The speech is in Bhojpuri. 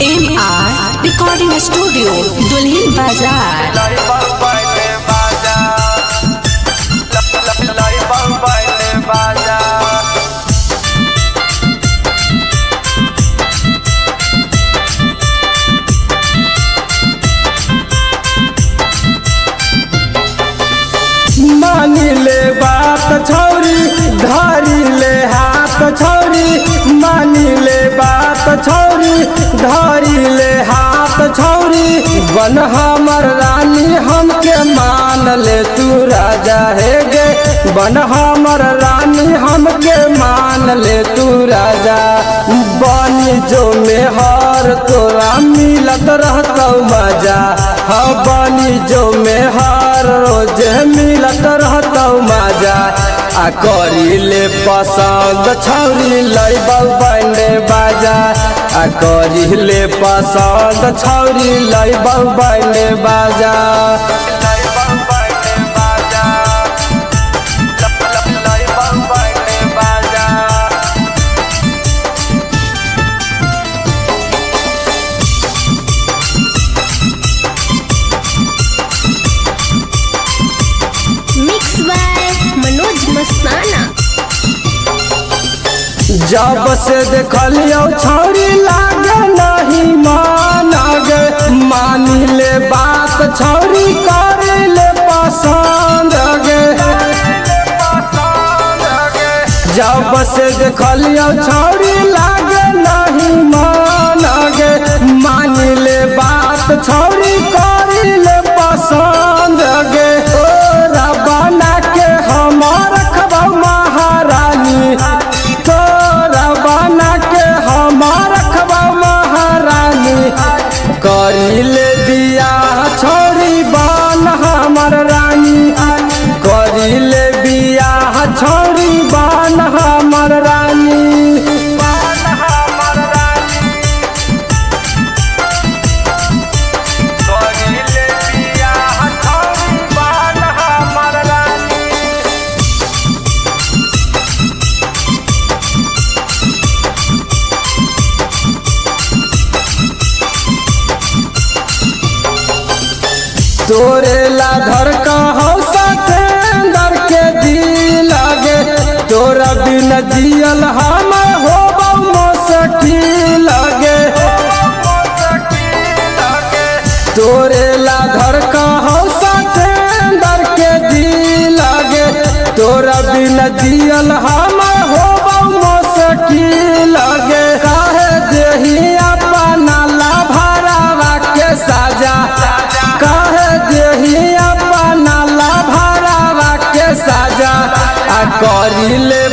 MR Recording Studio, Dulhin Bazaar। मानी ले बात छौरी धारी ले हाथ छौरी, मानी ले बात छौरी धारी ले हाथ छौरी। बन हमर रानी हमके मान ले तू राजा है गे, बन हमर रानी हमके मान ले तू राजा। बनी जो में हर तोरा मिलत रहतौ मजा, हाँ बनी जो में हर रोज मिलत रहतौ मजा। आ करी ले पसंद छौरी लैबौ बैंडे बाजा, आ करी ले पसंद छौरी लैबौ बैंडे बाजा। जब से देखलियो छौरी लागे नहीं मान गे, मानी ले बात छौरी कर ले पसंद गे। जब से देखलियो छौरी लागे नहीं मान गे, मानी ले बात छौरी कर ले पसंद गे। तोरा बना के हम रखबौ महारानी, करी ले बियाह छौरी बन हमर रानी, करी ले बियाह छौरी बन हमर रानी। तोरे ला धर कहो सतेंदर के दिल लगे, तोरा बिन जियल हम होबौ मुश्किल लगे। तोरे ला धर कहो सतेंदर के दिल लगे, तोरा बिन जियल हम होबौ मुश्किल लगे। काहे देही अपना ला भरावा के साजा, काहे देही अपना ला भरावा के साजा। आ करी ले